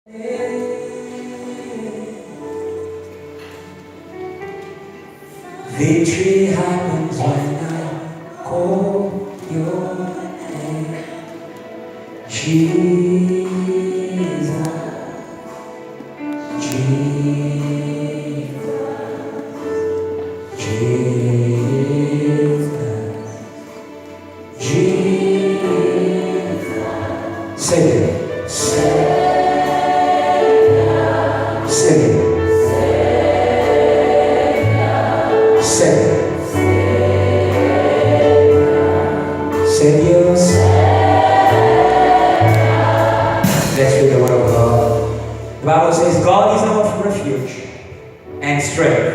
Victory happens when I call your name, Jesus, Jesus, Jesus, Jesus. Say it. Say it. Say it. Savior, let's read the word of God. The Bible says, God is our refuge and strength,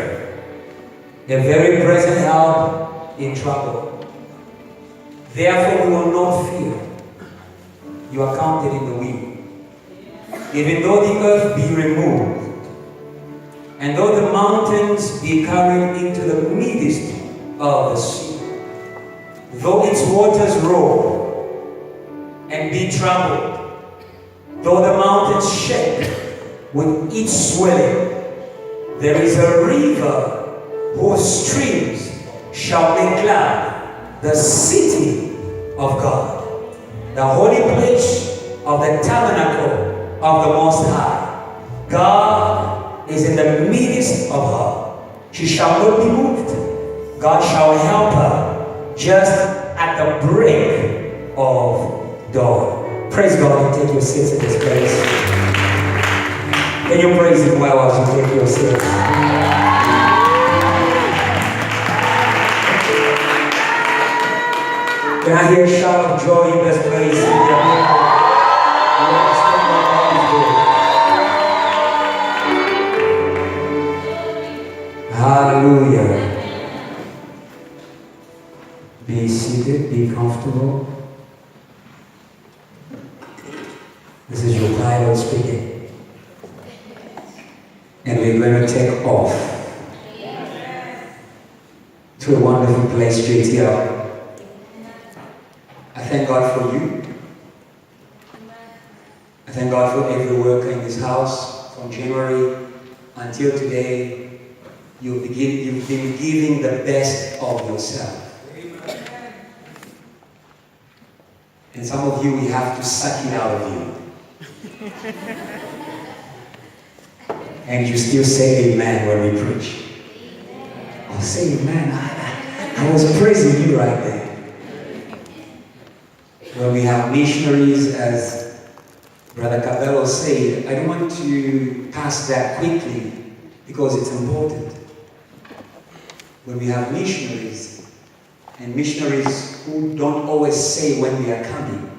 a very present help in trouble. Therefore we will not fear. You are counted in the will. Even though the earth be removed, and though the mountains be carried into the midst of the sea, though its waters roar and be troubled, though the mountains shake with its swelling, there is a river whose streams shall make glad the city of God, the holy place of the tabernacle of the Most High. God is in the midst of her. She shall not be moved. God shall help her just at the break of dawn. Praise God and take your seats in this place. Can you praise Him well as you take your seats? Can I hear a shout of joy in this place? Hallelujah. Be seated, be comfortable. This is your pilot speaking. And we're going to take off to a wonderful place, JTL. I thank God for you. I thank God for every worker in this house. From January until today, you've been giving the best of yourself. And some of you, we have to suck it out of you. And you still say amen when we preach. Oh, say amen. I was praising you right there. When we have missionaries, as Brother Cabello said, I don't want to pass that quickly because it's important. When we have missionaries, and missionaries who don't always say when they are coming,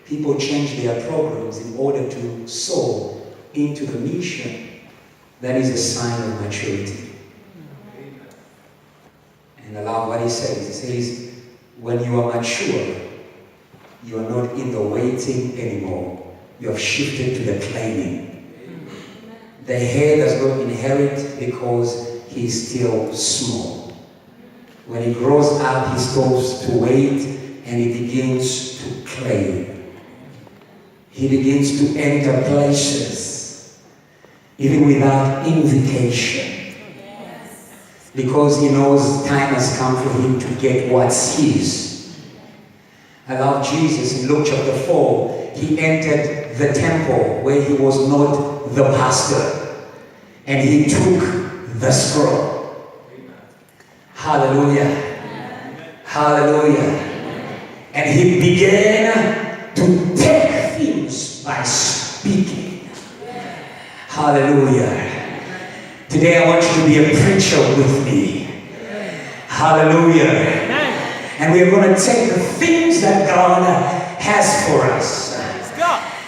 people change their programs in order to sow into the mission. That is a sign of maturity. And I love what he says. He says, when you are mature, you are not in the waiting anymore. You have shifted to the claiming. The head does not inherit because he's still small. When he grows up, he stops to wait and he begins to claim. He begins to enter places, even without invitation. Because he knows time has come for him to get what's his. I love Jesus in Luke chapter 4. He entered the temple where he was not the pastor. And he took the scroll. Hallelujah. Hallelujah. And he began to take things by speaking. Hallelujah. Today I want you to be a preacher with me. Hallelujah. And we're going to take the things that God has for us.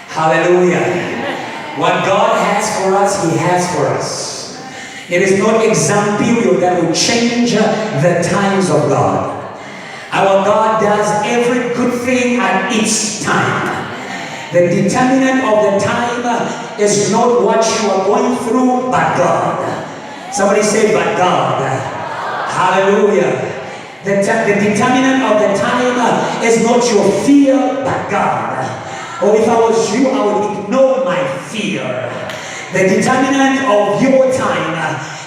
Hallelujah. What God has for us, He has for us. It is not exam period that will change the times of God. Our God does every good thing at its time. The determinant of the time is not what you are going through, but God. Somebody say, but God. Hallelujah. The determinant of the time is not your fear, but God. Or if I was you, I would ignore my my fear. The determinant of your time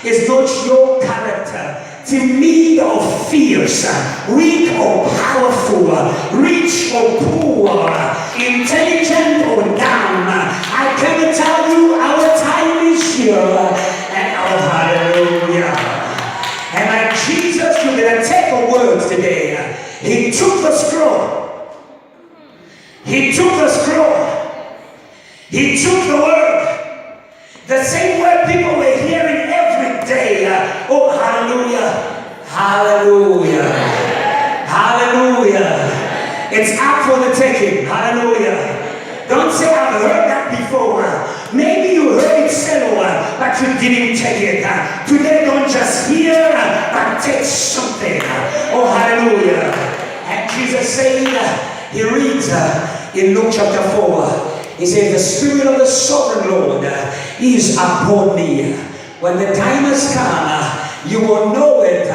is not your character. Timid or fierce, weak or powerful, rich or poor, intelligent or dumb, I can tell you our time is here. And oh, hallelujah. And like Jesus, you're going to take a word today. He took the scroll. He took the scroll. He took the word. The same word people were hearing every day. Oh, hallelujah. Hallelujah. Hallelujah. It's up for the taking. Hallelujah. Don't say, I've heard that before. Maybe you heard it settle, but you didn't take it. Today, don't just hear, but take something. Oh, hallelujah. And Jesus said, he reads in Luke chapter 4, he said, the Spirit of the Sovereign Lord is upon me. When the time has come, you will know it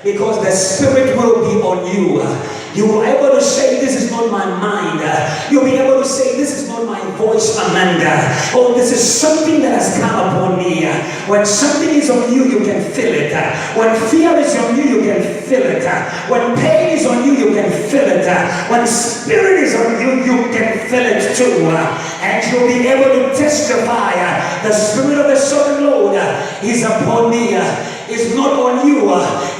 because the Spirit will be on you. You will be able to say, this is not my mind. You'll be able to say, this is not my voice, Amanda. Oh, this is something that has come upon me. When something is on you, you can feel it. When fear is on you, you can feel it. When pain is on you, you can feel it. When spirit is on you, you can feel it too. And you'll be able to testify. The Spirit of the Sovereign Lord is upon me. Is not on you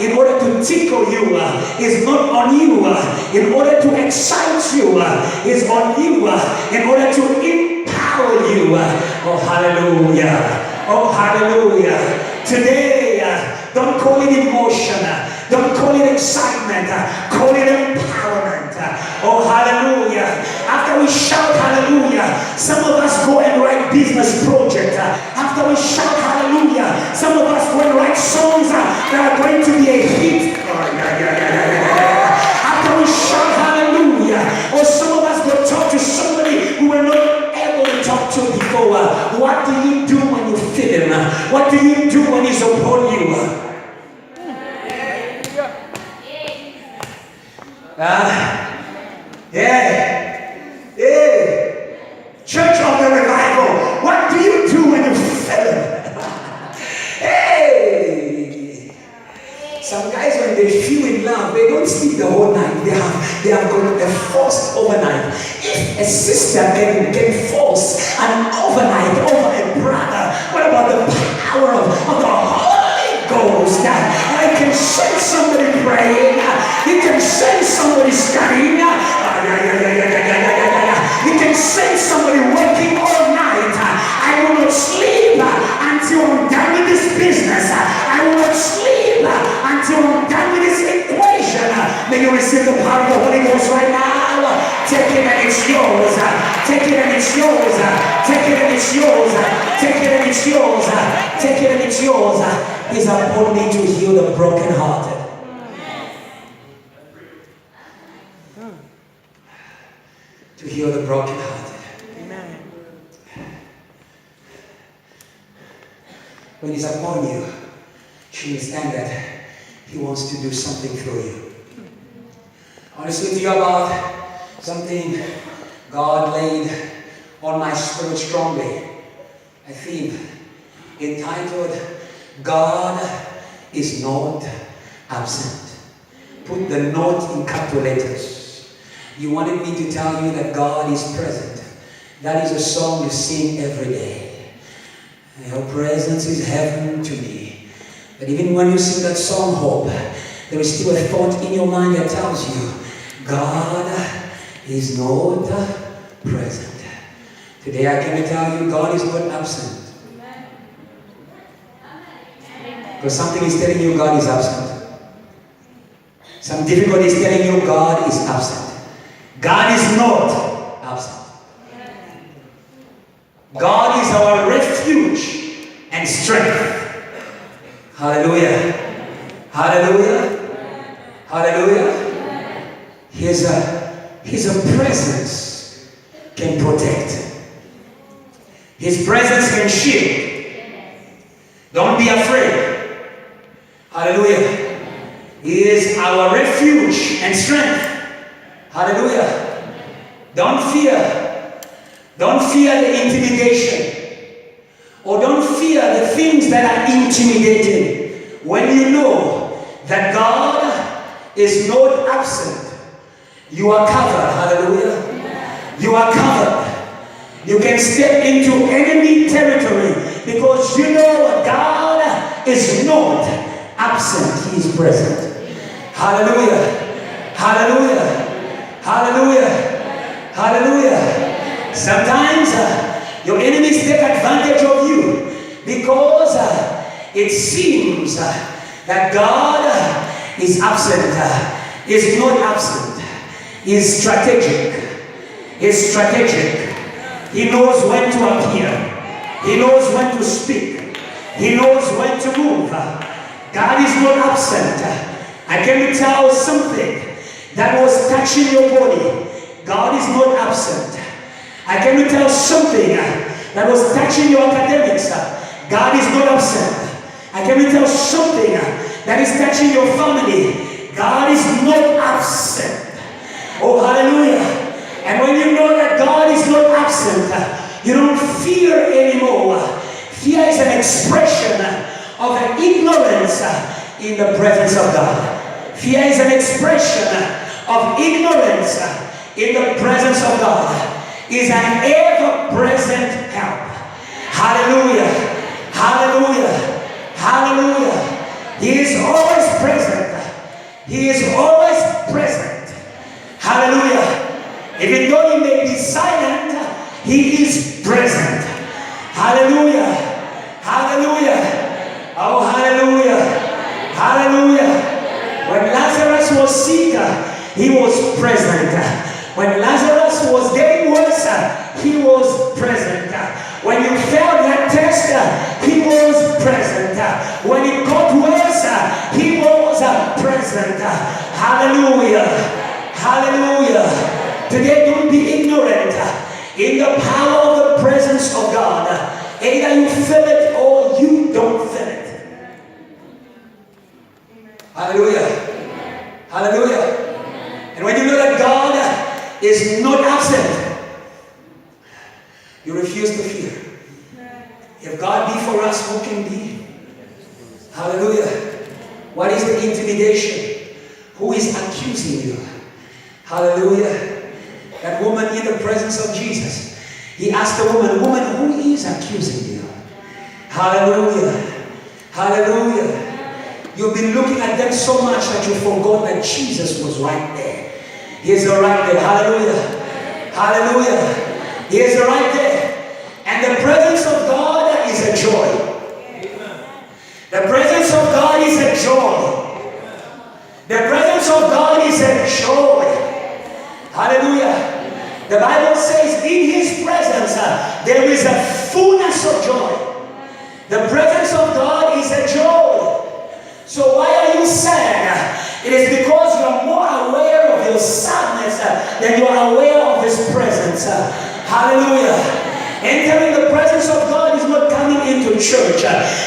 in order to tickle you, is not on you in order to excite you, is on you in order to empower you. Oh, hallelujah. Oh, hallelujah. Today, don't call it emotion, don't call it excitement, call it empowerment. Oh, hallelujah. After we shout hallelujah, some of us go and write business projects. After we shout hallelujah, some of us go and write songs that are going to be a hit. After we shout hallelujah, or some of us go talk to somebody who we're not able to talk to before. What do you do when you feel him? What do you do when he's upon you? Church of the Revival, what do you do when you feel him? Hey! Some guys, when they feel in love, they don't sleep the whole night. They have got a forced overnight. If a sister can force an overnight over a brother, what about the power of the Holy Ghost? I can sense somebody praying. You can sense somebody studying. You can sense somebody working all night. I will not sleep until I'm done with this business. I will not sleep until I'm done with this equation. May you receive the power of the Holy Ghost right now. Take it and it's yours. Take it and it's yours. Take it and it's yours. Take it and it's yours. Take it and it's yours. He's upon me to heal the brokenhearted. To heal the brokenhearted. Amen. When he's upon you, you understand that he wants to do something through you. I want to speak to you about something God laid on my spirit strongly. A theme entitled, God is not absent. Put the not in capital letters. You wanted me to tell you that God is present. That is a song you sing every day. Your presence is heaven to me. But even when you sing that song, Hope, there is still a thought in your mind that tells you, God is not present. Today I can tell you, God is not absent. Because something is telling you God is absent. Some difficulty is telling you God is absent. God is not absent. God is our refuge and strength. Hallelujah. Hallelujah. Hallelujah. His presence can protect. His presence can shield. Don't be afraid. Hallelujah. He is our refuge and strength. Hallelujah. Don't fear. Don't fear the intimidation, or don't fear the things that are intimidating. When you know that God is not absent, you are covered. Hallelujah. You are covered. You can step into enemy territory because you know God is not absent. He is present. Hallelujah. Hallelujah. Hallelujah. Hallelujah. Sometimes your enemies take advantage of you because it seems that God is absent. Is not absent. Is strategic. Is strategic. He knows when to appear. He knows when to speak. He knows when to move. God is not absent. I can tell something that was touching your body. God is not absent. I can tell something that was touching your academics. God is not absent. I can tell something that is touching your family. God is not absent. Oh, hallelujah. And when you know that God is not absent, you don't fear anymore. Fear is an expression of an ignorance in the presence of God. Fear is an expression of ignorance in the presence of God. Is an ever-present help. Hallelujah. Hallelujah. Hallelujah. He is always present. He is always present. Hallelujah. Even though he may be silent, he is present. Hallelujah. Hallelujah. Oh, hallelujah. Hallelujah. When Lazarus was sick, he was present. When Lazarus was getting worse, he was present. When you failed that test, he was present. When it got worse, he was present. Hallelujah. Hallelujah. Today, don't be ignorant in the power of the presence of God. Either you feel it or you don't feel it. Hallelujah. Hallelujah. And when you know that God is not absent, you refuse to fear. If God be for us, who can be? Hallelujah. What is the intimidation? Who is accusing you? Hallelujah. That woman in the presence of Jesus, he asked the woman, who is accusing you? Hallelujah. Hallelujah. You've been looking at them so much that you forgot that Jesus was right there. He is right there. Hallelujah. Hallelujah. He is right there. And the presence of God is a joy. The presence of God is a joy. The presence of God is a joy. Hallelujah. The Bible says in his presence there is a fullness of joy. The presence of God is a joy. So why are you sad? It is because you are more aware of your sadness than you are aware of his presence. Hallelujah. Entering the presence of God is not coming into church.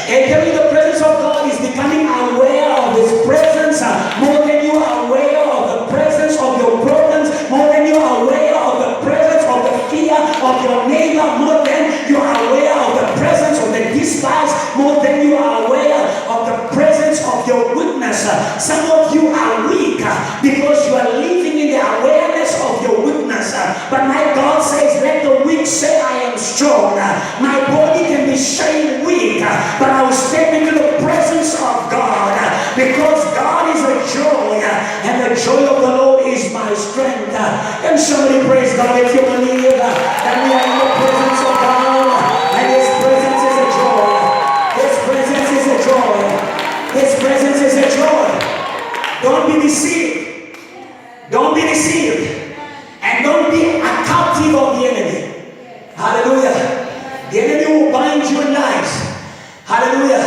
Entering the presence of God is becoming aware of his presence more than you are aware of the presence of your problems, more than you are aware of the presence of the fear of your neighbor, more than you are aware of the presence of the despise, more than you are aware of the presence of your weakness. Some of you are weak because you are living in the awareness of your weakness. But my God says, let the weak say, I am strong. My body can be showing weak, but I will step into the presence of God because God is a joy, and the joy of the Lord is my strength. Can somebody praise God if you believe that we are in the presence of God, and his presence is a joy. His presence is a joy. His presence is a joy. Don't be deceived. Don't be deceived. And don't be a captive of the enemy. Hallelujah. The enemy will bind you in lies. Hallelujah.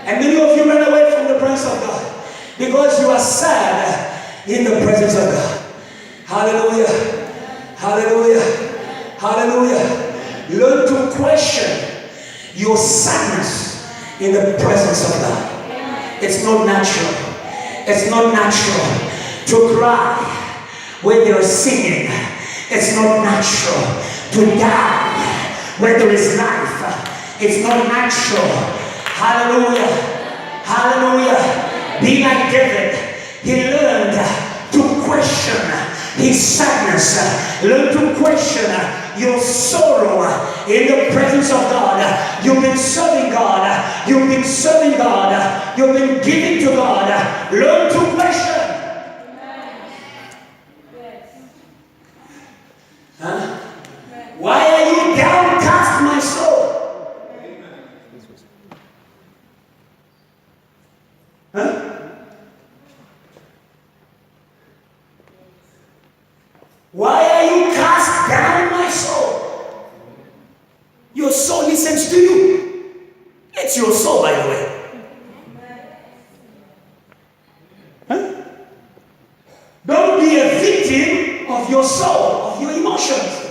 And many of you run away from the presence of God because you are sad in the presence of God. Hallelujah. Hallelujah. Hallelujah. Learn to question your sadness in the presence of God. It's not natural. It's not natural to cry when they're singing. It's not natural to die where there is life. It's not natural. Hallelujah. Hallelujah. Be like David. He learned to question his sadness. Learn to question your sorrow in the presence of God. You've been serving God. You've been serving God. You've been giving to God. Learn to question. Huh? Why are you downcast, my soul? Huh? Why are you cast down, my soul? Your soul listens to you. It's your soul, by the way. Huh? Don't be a victim of your soul, of your emotions.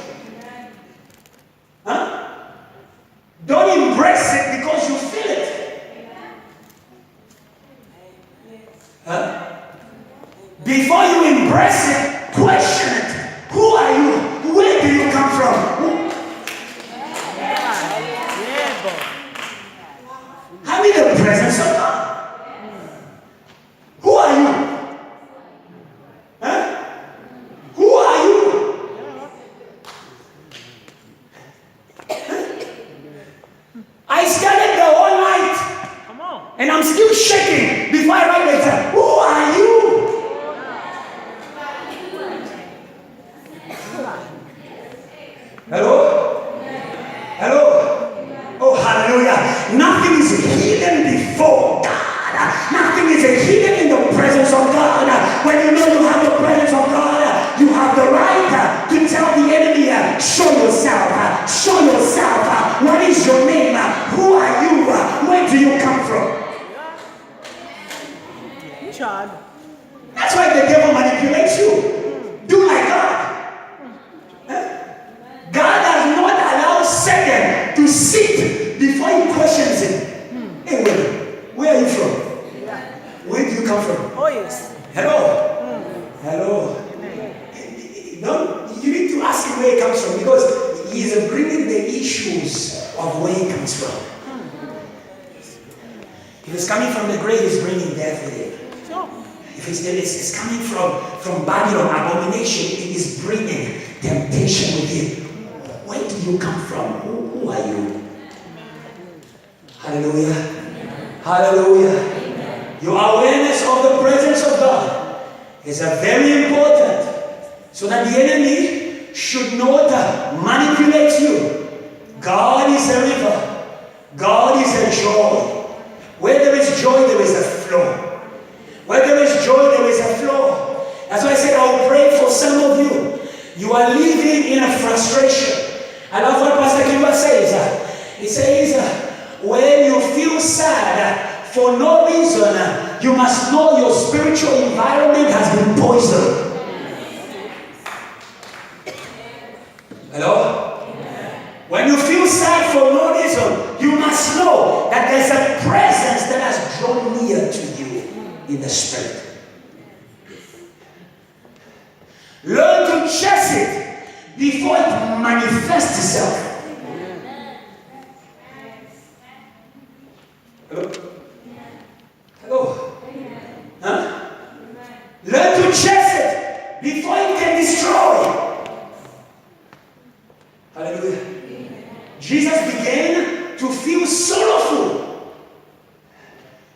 Huh? Don't embrace it because you feel it. Huh? Before you embrace it, question it. Who are you? Where do you come from? I'm in the presence of God. Who are you? Huh? Who are you? I studied the whole night. And I'm still shaking before I write the exam. Who are you? Hello? Hello? Oh, hallelujah. Nothing is hidden before God. Nothing is hidden in the presence of God. When you know you have the presence of God, you have the right to tell the enemy, show yourself. Show yourself. What is your name? Who are you? Where do you come from? That's why the devil manipulates you. Do like God. God does not allow Satan to sit before he questions him. Hey, where are you from? Where do you come from? Oh, yes. Hello? Hello? No, you need to ask him where he comes from, because he is bringing the issues of where he comes from. If it's coming from the grave, he's bringing death with him. If it's coming from Babylon, abomination, it is bringing temptation with him. Where do you come from? Who are you? Hallelujah. Hallelujah. Your awareness of the presence of God is very important, so that the enemy should not manipulate you. God is a river. God is a joy. Where there is joy, there is a flow. Where there is joy, there is a flow. That's why I said I will pray for some of you. You are living in a frustration. I love what Pastor Kiba says. He says, when you feel sad for no reason, you must know your spiritual environment has been poisoned. Hello? When you feel sad for no reason, you must know that there's a presence that has drawn near to you in the spirit. Learn to chase it before it manifests itself. Hello? Hello? Huh? Learn to chase it before it can destroy. Hallelujah. Jesus began to feel sorrowful.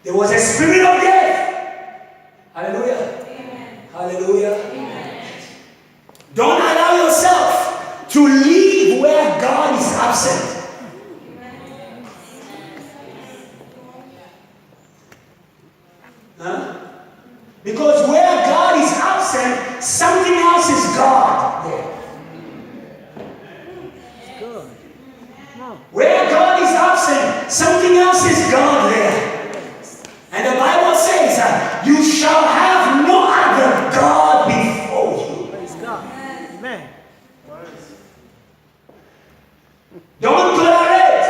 There was a spirit of death. Hallelujah. Hallelujah. Don't allow yourself to live where God is absent. Huh? Because where God is absent, something else is God there. Where God is absent, something else is God there. And the Bible says, you shall have no other God before you. Praise God. Amen. Don't tolerate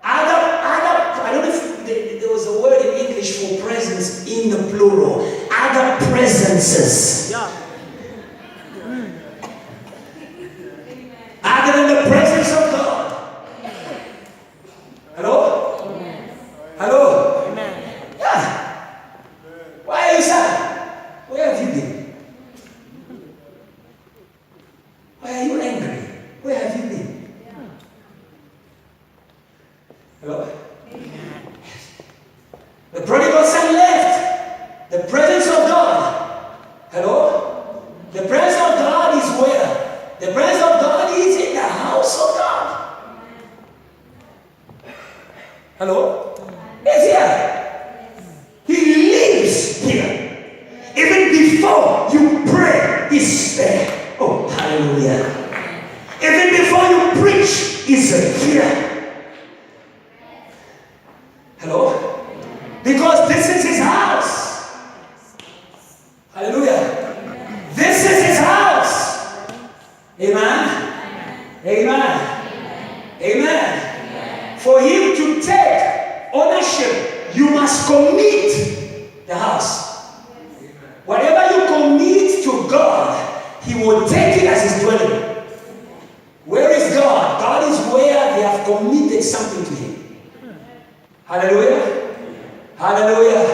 other, I don't know if there was a word in English for presence in the plural. Other presences. Yeah. Other Hello? The prodigal son left the presence of God. Hello? The presence of God is where? The presence of God is in the house of God. Hello? He's here. He lives here. Even before you pray, he's there. Oh, hallelujah. Even before you preach, he's here. Hello? Because this is his house. Hallelujah. This is his house. Amen. Amen. Amen. For him to take ownership, you must commit the house. Whatever you commit to God, he will take it as his dwelling. Where is God? God is where they have committed something to him. Hallelujah. Hallelujah.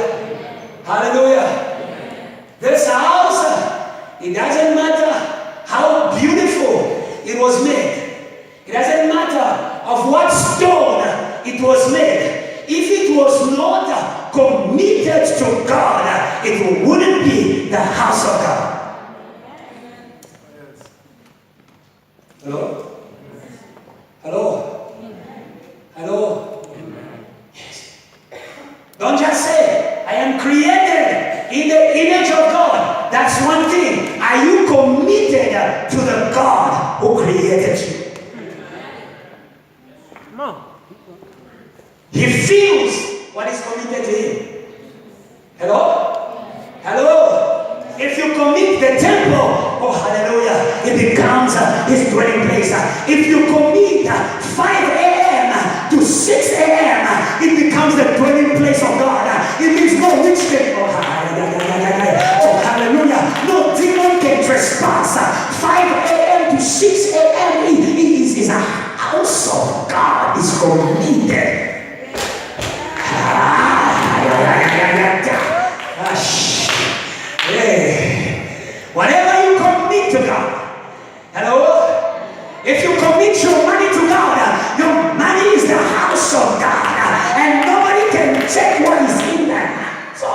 Hallelujah. This house, it doesn't matter how beautiful it was made. It doesn't matter of what stone it was made. If it was not committed to God, it wouldn't be the house of God. Hello? Hello? Hello? Don't just say, I am created in the image of God. That's one thing. Are you committed to the God who created you? No. He feels what is committed to him. Hello? Hello? If you commit the temple, oh hallelujah, it becomes his dwelling place. If you commit 5 a.m. to 6 a.m., it becomes the dwelling place of God. It means no witchcraft. Oh, hallelujah. No demon can trespass. 5 a.m. to 6 a.m. is a house of God. Is committed. Whatever you commit to God. Hello? If you commit your money to God, your money is the house of God. And nobody can check what is in that. So,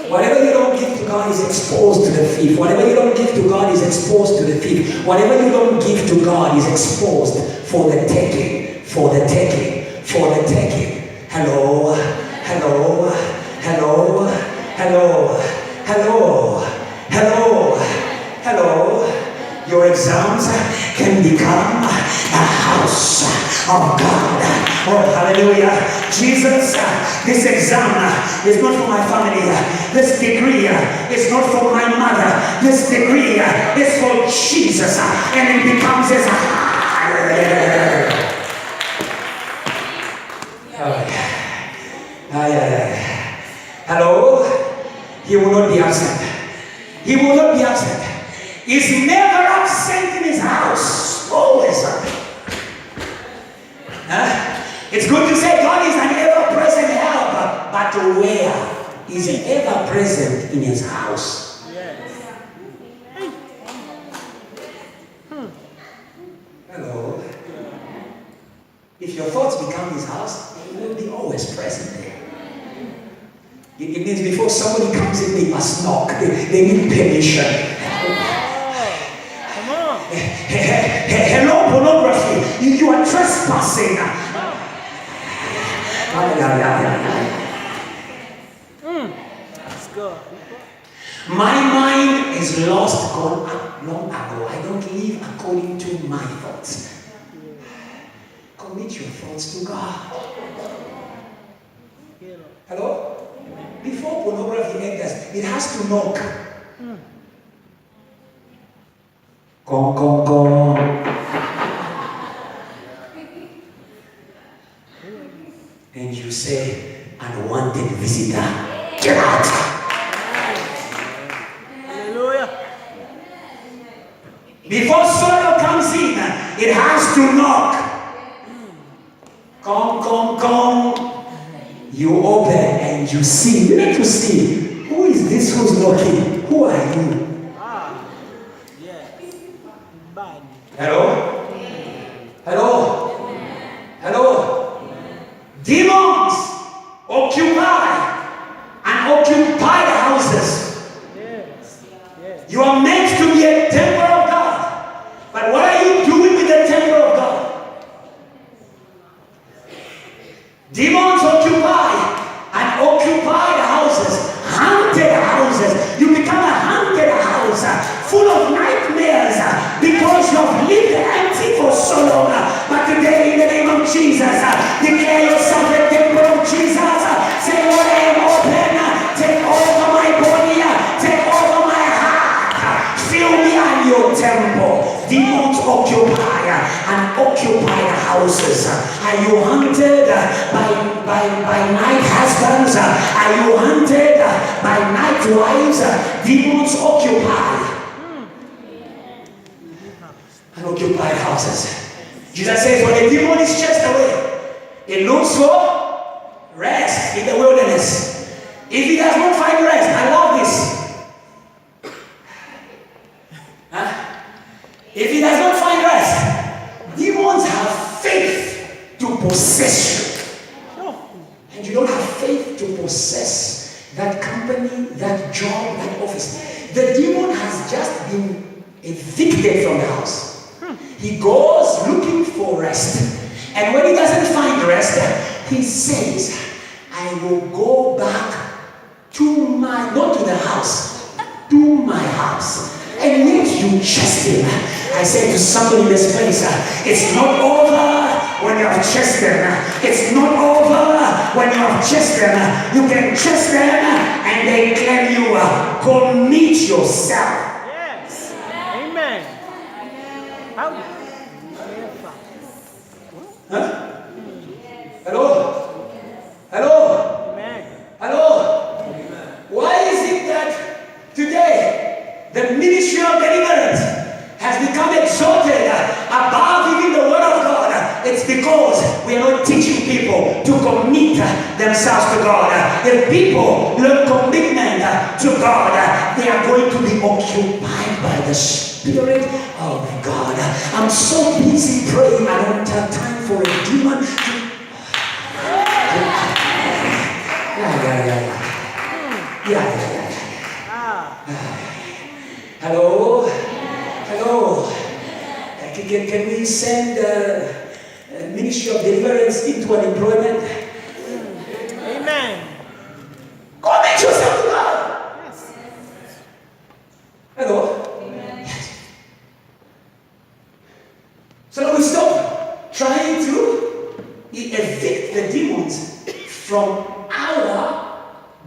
whatever you don't give to God is exposed to the thief. Whatever you don't give to God is exposed to the thief. Whatever you don't give to God is exposed for the taking. For the taking. For the taking. Hello? Hello? Hello? Hello? Hello? Hello? Hello? Your exams can become a house of God. Oh, hallelujah. Jesus, this exam is not for my family. This degree is not for my mother. This degree is for Jesus. And it becomes his. Hello? He will not be absent. He will not be absent. He's never absent in his house. Always. It's good to say God is an ever-present help, but where is he ever-present in his house? Yes. Hello. If your thoughts become his house, he will be always present there. It means before somebody comes in, they must knock. They need permission. Hello, pornography. You are trespassing. My mind is lost, gone up long ago. I don't live according to my thoughts. Commit your thoughts to God. Hello? Before pornography enters, it has to knock. Gong, gong, gong. And you say, unwanted visitor, get out. Hallelujah. Before sorrow comes in, it has to knock. Gong, gong, gong. You open and you see. You need to see. Who is this who's knocking? Who are you? Hello? are meant to be a temple of God. But what are you doing with the temple of God? Demons occupy houses, haunted houses. You become a haunted house, full of nightmares, because you have lived empty for so long. But today, in the name of Jesus, declare yourself a temple of Jesus. Say, Lord, I am open. Take over my body. Take over my heart. Fill me on your temple. Demons occupy the houses. Are you hunted by night husbands? Are you hunted by night wives? Demons occupy unoccupied houses. Jesus says when a demon is chased away, it looks for rest in the wilderness. If he does not find rest, I love this. If he does not find rest, demons have faith to possess you. And you don't have faith to possess that company, that job, that office. The demon has just been evicted from the house. He goes looking for rest. And when he doesn't find rest, he says, I will go back to not to the house, to my house. And yet you chased him. I say to somebody in this place, it's not over when you have chased them. It's not over when you have chased them. You can chase them and they claim you. Commit yourself. Yes. Amen. Huh? Hello? Hello? Amen. Hello? Why is it that today the ministry of deliverance has become exalted above even the word of God? It's because we are not teaching people to commit themselves to God. If people learn commitment to God, they are going to be occupied by the Spirit of God. I'm so busy praying, I don't have time for a demon to... Yeah. Hello? Hello? Can we send Ministry of Deliverance into unemployment? Amen. Commit yourself to God. Yes. Hello? Yes. So we stop trying to evict the demons from our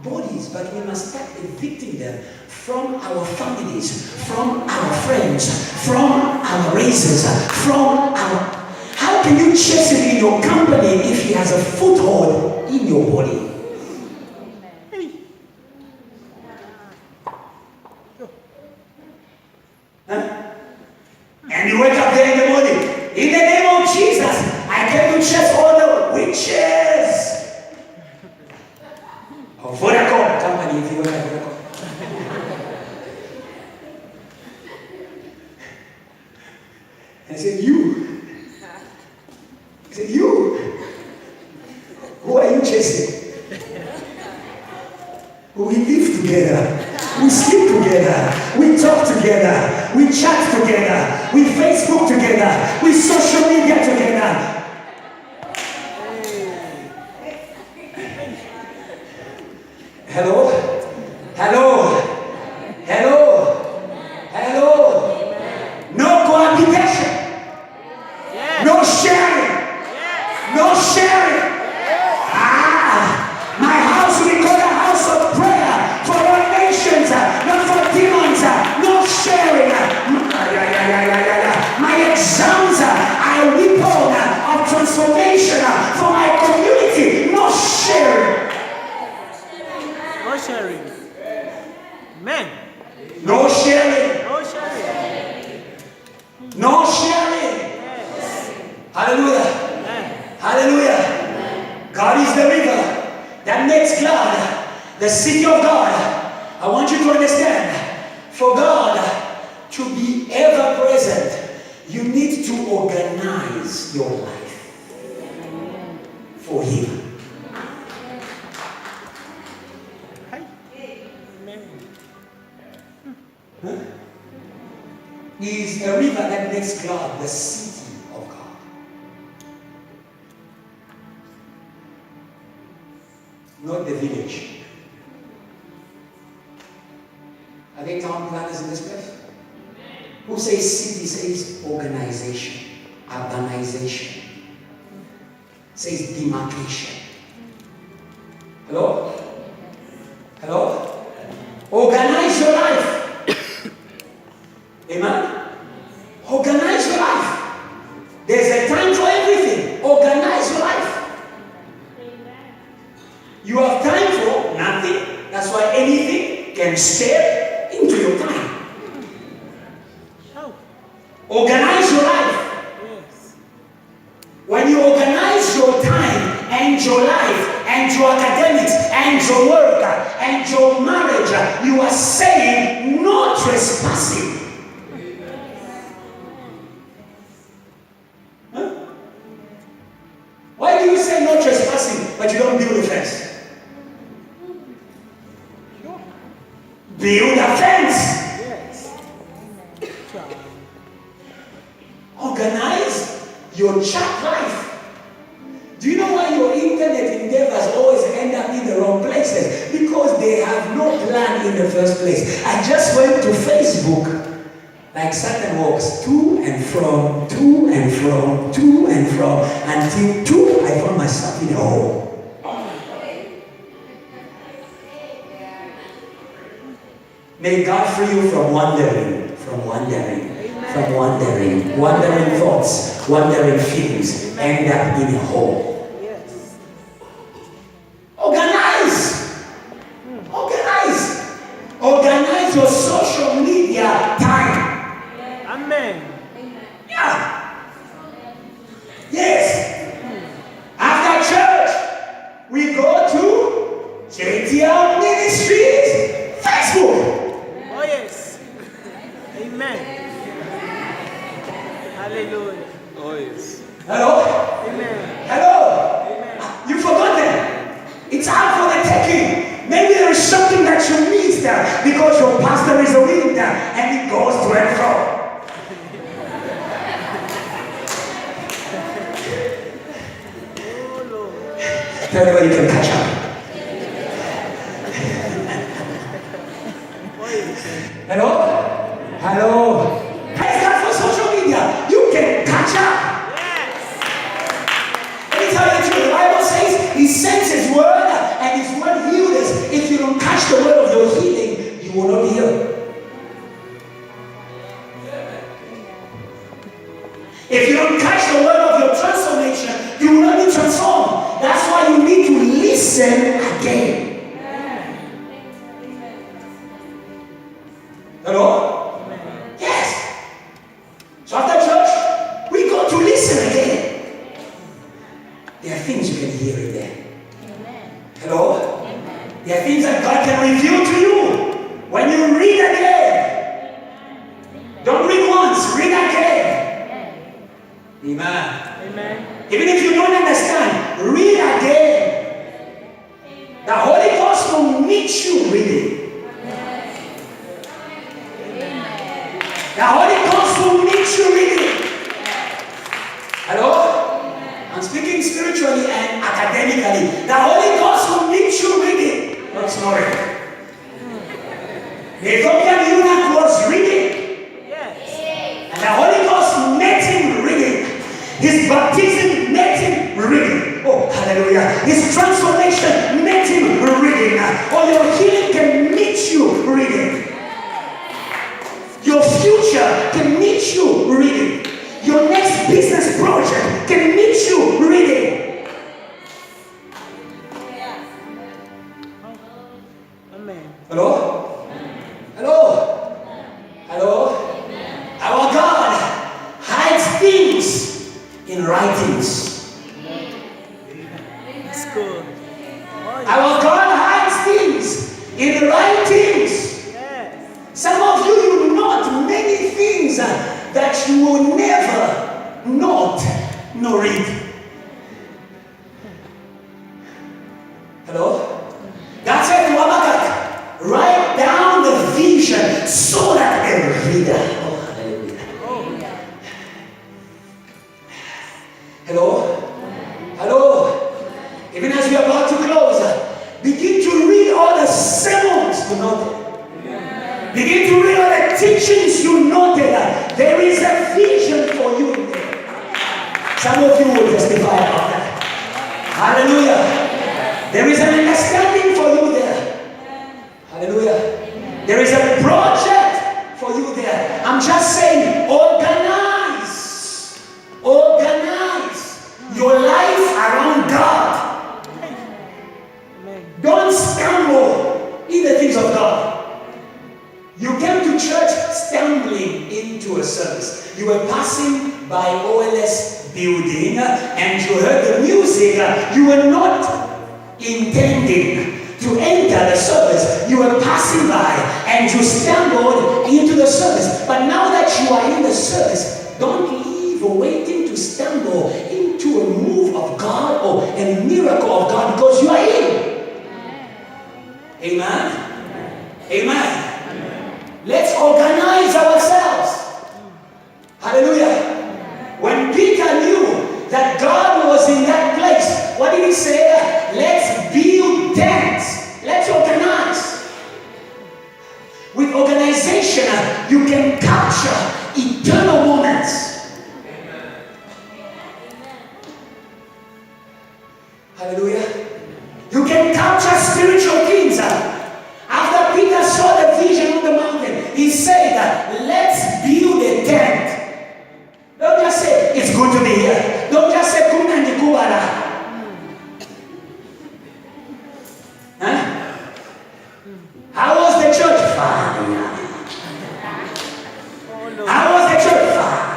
bodies, but we must start evicting them from our families, from our friends, from our races, from our... How can you chase him in your company if he has a foothold in your body? Huh? And you wake up there in the morning, in the name of Jesus, I came to chase all the witches of Vodacom company, if you work at Vodacom. I said, you. I said, you. Who are you chasing? We live together. We sleep together. We talk together. We chat together. We Facebook together. We social media together. Hello? Hello? Hello? Hello? No cohabitation. Yes. No sharing. No sharing. My house will be called a house of prayer for all nations, not for demons. No sharing. My exams are a weapon of transformation for my community. No sharing. No sharing. Amen. No sharing. No sharing. No sharing. Yes. Hallelujah. Amen. Hallelujah. God is the river that makes glad the city of God. I want you to understand, for God to be ever present, you need to organize your life for Him. Amen. is a river that makes glad the city of God. Not the village. Are there town planners in this place? Who says city says organization, urbanization, says demarcation. Hello? Hello? Organize your life. Amen? Organize your life. There's a time for everything. Organize your life. You have time for nothing. That's why anything can step into your time. Organize your life. Yes. When you organize your time and your life and your academics and your work and your marriage, you are saying no trespassing. Huh? Why do you say no trespassing but you don't build a fence? Build a fence. Yes. Organize your chat life. Do you know why your internet endeavors always end up in the wrong places? Because they have no plan in the first place. I just went to Facebook, like Satan walks to and from, to and from, to and from, until two, I found myself in a hole. May God free you from wandering, wandering thoughts, wandering feelings, end up in a hole. Yes. Organize your social media time. Amen. Yeah. Yes. After church, we go to JTL Ministries Facebook. Oh, yes. Amen. Hallelujah. Oh, yes. Hello? Amen. Hello? Amen. You forgot them. It's out for the taking. Maybe there is something that you missed because your pastor is a winner and it goes to and fro. Oh, Lord. Tell me where you can catch up. Oh, yes. Hello? Hello? Praise God for social media. You can catch up. Yes. Let me tell you the truth. The Bible says He sends His word and His word heals us. If you don't catch the word of your healing, you will not be healed. If you don't catch the word of your transformation, you will not be transformed. That's why you need to listen again. Hello? Yes. So after church, we go to listen again. There are things you can hear in there. Hello? There are things that God can reveal to you when you read again. Don't read once, read again. Amen. Amen. Even if you don't understand, read again. The Holy Ghost will meet you reading. The Holy Ghost will meet you reading. Hello? I'm speaking spiritually and academically. The Holy Ghost will meet you reading. Not snoring. The Ethiopian eunuch was reading. Yes. And the Holy Ghost met him reading. His baptism met him reading. Oh, hallelujah. His transformation met him reading. Or your healing can meet you reading. Your future can meet you reading. Your next business project can meet you reading. Amen. Hello? Hello? Hello? Our God hides things in writings. It's good. Oh, yes. Our God hides things in writings. Yes. Some of you not many things that you will never not nor read. Hello? God said to Habakkuk, write down the vision so that a reader, oh hallelujah, to know that there is a vision for you in there. Some of you will testify about that. Hallelujah. There is an understanding for you there. Hallelujah. There is a project for you there. I'm just saying, organize your life around God. Amen. Don't stumble in the things of God. You came to church stumbling into a service. You were passing by OLS building and you heard the music. You were not intending to enter the service. You were passing by and you stumbled into the service. But now that you are in the service, don't leave waiting to stumble into a move of God or a miracle of God, because you are in. Amen. Amen. Let's organize ourselves. Hallelujah. When Peter knew that God was in that place, what did he say? Let's build tents. Let's organize. With organization, you can capture eternal moments. Hallelujah. You can capture spiritual things. After Peter saw the vision on the mountain, he said, let's build a tent. Don't just say, it's good to be here. Don't just say, kuna ni kuwala. Huh? How was the church? Fire. How was the church? Fire.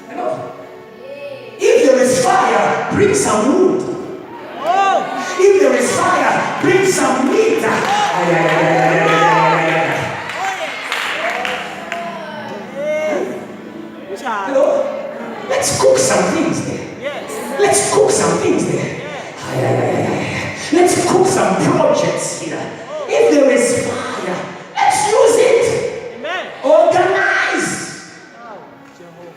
Hello? If there is fire, bring some wood. If there is fire, bring some meat. Hello? Let's cook some things there. Yes. Let's cook some things there. Let's cook some projects here. If there is fire, let's use it. Amen. Organize. Wow. Jehovah.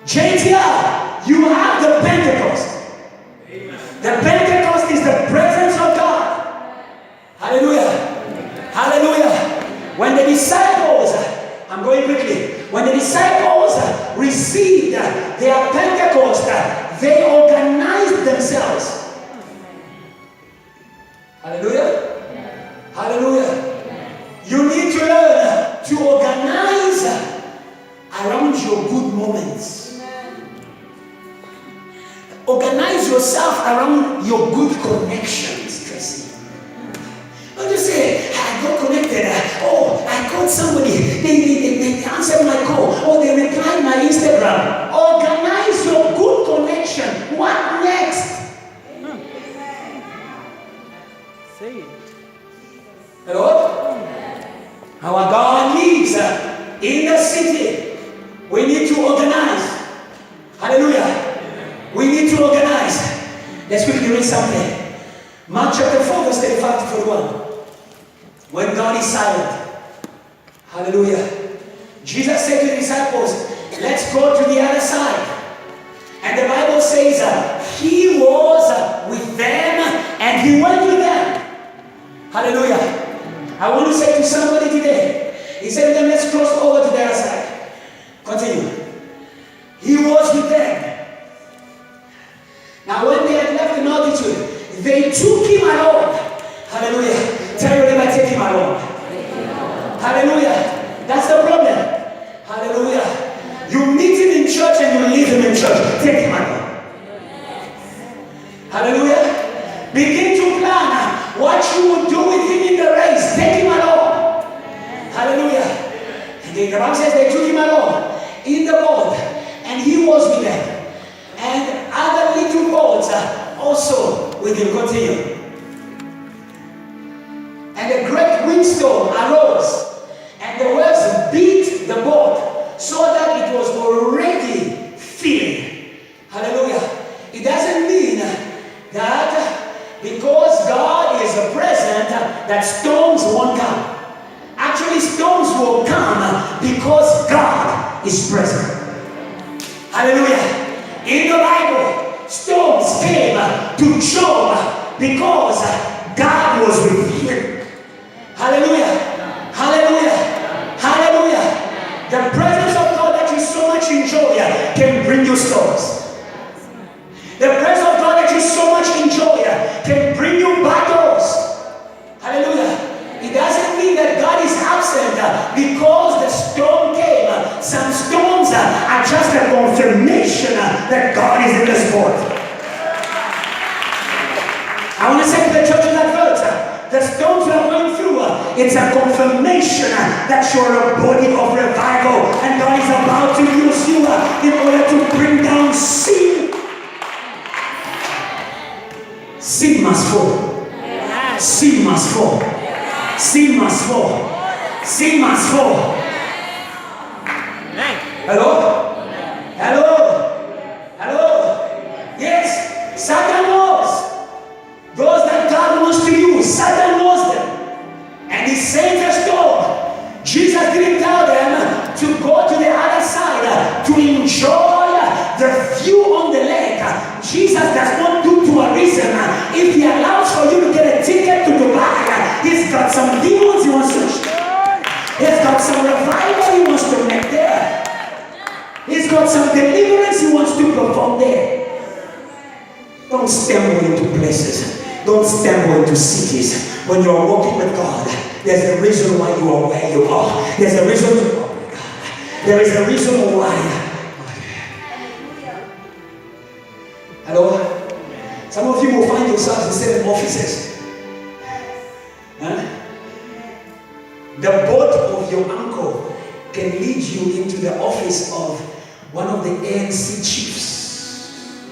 JTR, you have the Pentecost. The Pentecost is the presence of God. Hallelujah. Hallelujah. When the disciples, I'm going quickly. When the disciples received their Pentecost, they organized themselves. Hallelujah. Hallelujah. You need to learn to organize around your good moments. Organize yourself around your good connections, Tracy. Don't just say, I got connected. Oh, I called somebody. They answered my call. Oh, they replied my Instagram. Organize your good connection. What next? Say it. Hello? Our God lives in the city. We need to organize. Hallelujah. We need to organize. Let's quickly read something. Mark chapter 4, verse 35 to 41. When God is silent. Hallelujah. Jesus said to the disciples, let's go to the other side. And the Bible says he was with them and he went with them. Hallelujah. I want to say to somebody today, he said to them, let's cross over to the other side. Continue. He was with them. Now when they had left the multitude, they took him along. Hallelujah. Tell your neighbor, take him along. Hallelujah. That's the problem. Hallelujah. You meet him in church and you leave him in church. Take him along. Hallelujah. Begin to plan what you will do with him in the race. Take him along. Hallelujah. And the Bible says they took him along in the boat and he was with them. And other little boats also with him. Continue. And a great windstorm arose, and the waves beat the boat so that it was already filling. Hallelujah. It doesn't mean that because God is present that storms won't come. Actually, storms will come because God is present. Hallelujah. In the Bible, storms came to Job because God was with him. Hallelujah. Hallelujah. Hallelujah. The presence of God that you so much enjoy can bring you storms. The presence of God that you so much enjoy can bring you battles. Hallelujah. It doesn't mean that God is absent because the storm came. Some storms are just a confirmation that God is in the sport. I want to say to the church in that verse, the storms you are going through, it's a confirmation that you're a body of revival and God is about to use you in order to bring down sin. Sin must fall. Sin must fall. Sin must fall. Sin must fall. Hello? Hello? Hello? Yes, Satan knows. Those that God wants to use, Satan knows them. And he sent a storm. Jesus didn't tell them to go to the other side to enjoy the view on the lake. Jesus does not do tourism. If he allows for you to get a ticket to Dubai, he's got some demons he wants to destroy. He's got some revival he wants to make there. He's got some deliverance he wants to perform there. Don't stumble into places. Don't stumble into cities. When you are walking with God, there's a reason why you are where you are. There's a reason. Oh my God. There is a reason why. Hello? Some of you will find yourselves in certain offices. Huh? The boat of your uncle can lead you into the office of one of the ANC chiefs.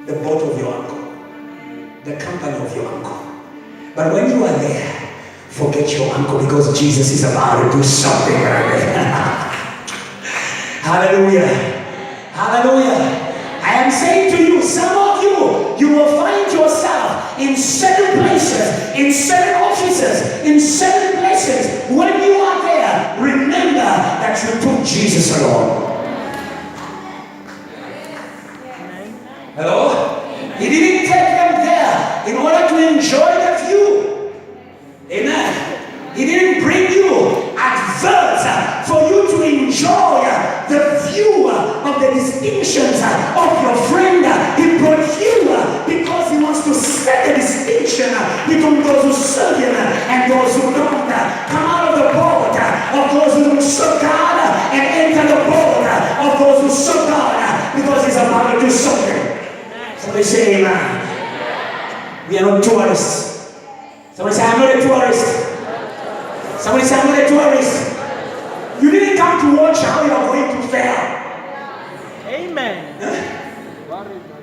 The boat of your uncle. The company of your uncle. But when you are there, forget your uncle because Jesus is about to do something right there. Hallelujah. Hallelujah. I am saying to you, some of you, you will find yourself in certain places, in certain offices, in certain places. When you are there, remember that you took Jesus along. Hello? He didn't take them there in order to enjoy the view. Amen. He didn't bring you adverts for you to enjoy the view of the distinctions of your friend. He brought you because he wants to set the distinction between those who serve him and those who don't. Come out of the boat of those who don't serve God and enter the boat of those who serve God because he's about to do something. Somebody say amen. We are not tourists. Somebody say I'm not a tourist. Somebody say I'm not a tourist. You didn't come to watch how you are going to fail. Amen.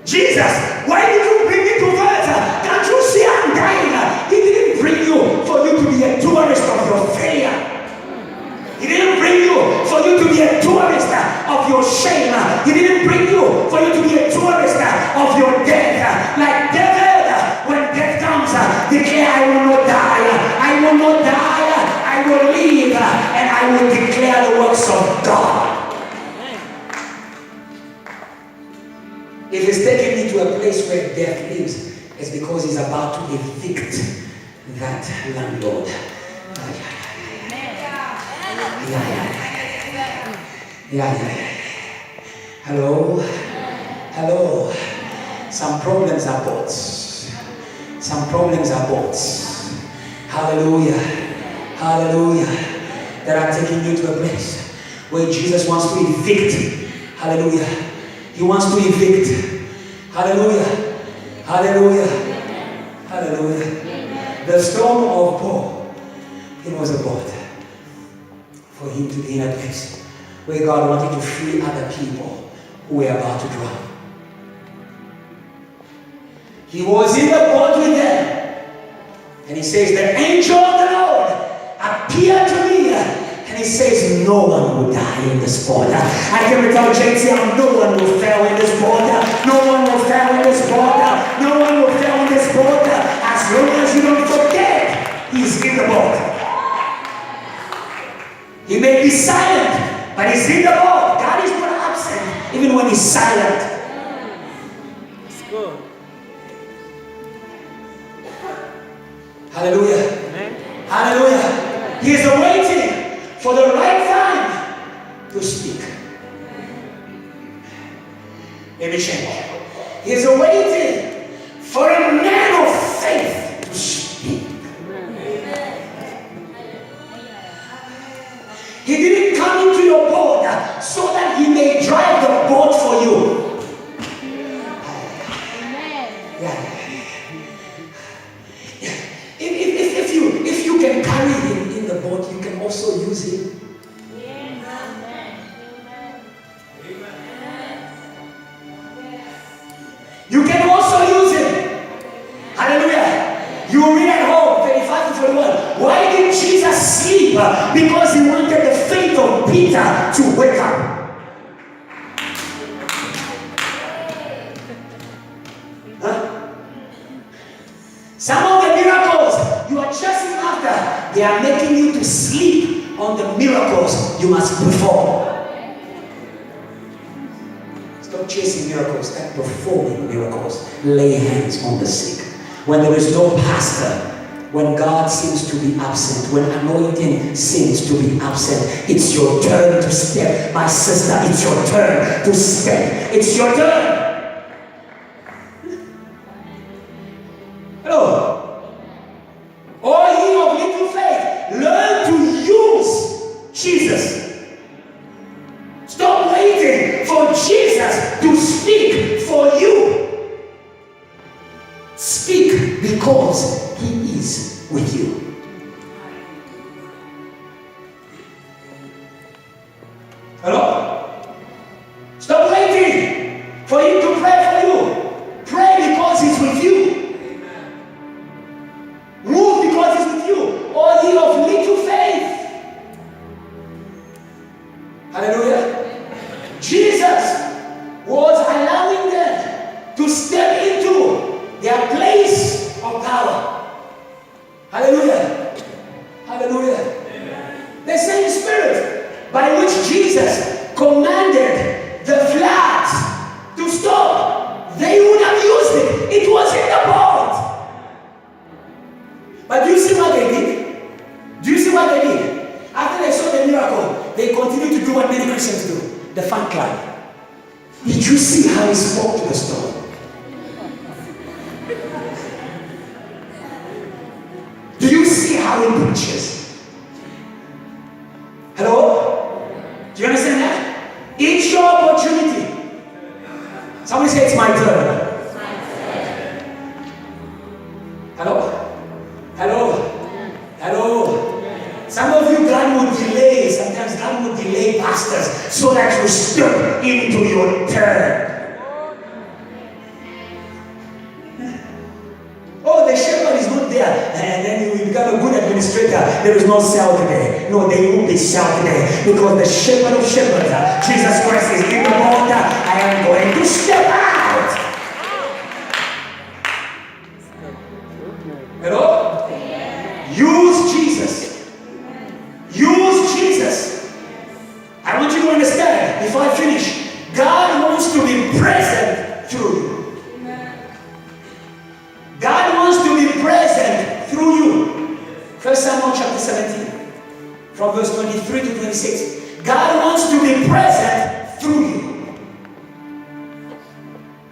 Jesus, why did you bring me to earth? Can't you see I'm dying? He didn't bring you for you to be a tourist of your failure. He didn't bring you for you to be a tourist of your shame. He didn't bring you for you to be a tourist of your death. Like David, when death comes, declare, I will not die. I will not die. I will live and I will declare the works of God. If he's taking me to a place where death lives, it's because he's about to evict that landlord. Yeah. Hello? Hello? Some problems are boats. Some problems are boats. Hallelujah. Hallelujah. That are taking you to a place where Jesus wants to evict. Hallelujah. He wants to evict. Hallelujah. Hallelujah. Hallelujah. The storm of Paul, it was a boat for him to be in a place where God wanted to free other people who were about to drown. He was in the boat with them. And he says, the angel of the Lord appeared to me. And he says, no one will die in this boat. I can tell JT, no one will fail in this boat. No one will fail in this boat. No one will fail in this boat. As long as you don't forget, he's in the boat. He may be silent, but he's in the boat. God is not absent, even when he's silent. It's good. Hallelujah. Amen. Hallelujah. He is waiting for the right time to speak. Let me change. He's waiting for a man of faith to speak. He didn't come into your boat so that he may drive the boat for you. If you can carry him in the boat, you can also use him. You can also use him. Hallelujah. You will read at home, 35 to 41. Why did Jesus sleep? Because he wanted the faith of Peter to wake up. Some of the miracles you are chasing after, they are making you to sleep on the miracles you must perform. Stop chasing miracles, start performing miracles. Lay hands on the sick. When there is no pastor, when God seems to be absent, when anointing seems to be absent, it's your turn to step. My sister, it's your turn to step. It's your turn. Hello. All ye of little faith, learn to use Jesus. Stop waiting for Jesus to speak for you. Speak because he is with you. Hello? Stop waiting for him to pray for you. Pray because he's with you. Move because he's with you. All ye of little faith. Hallelujah. Jesus was allowing them to step into their place of power. Hallelujah. Hallelujah. Amen. The same spirit by which Jesus commanded the floods to stop, they would have used it. It was in the boat. But do you see what they did? Do you see what they did? After they saw the miracle, they continued to do what many Christians do. The fan club. Did you see how he spoke to the storm? Do you see how he preaches? Hello? Do you understand that? It's your opportunity. Somebody say it's my turn. Hello? Hello? Hello? Some of you, God will delay. Sometimes God will delay pastors so that you step into your turn. Oh, the shepherd is not there, and then you will become a good administrator. There is no cell today. No, there will be cell today because the shepherd of shepherds, Jesus Christ, is in the water. I am going to step out. Hello? Use Jesus. Use Jesus. I want you to understand before I finish. God wants to be present through you. God wants to be present through you. 1 Samuel chapter 17, from verse 23 to 26. God wants to be present through you.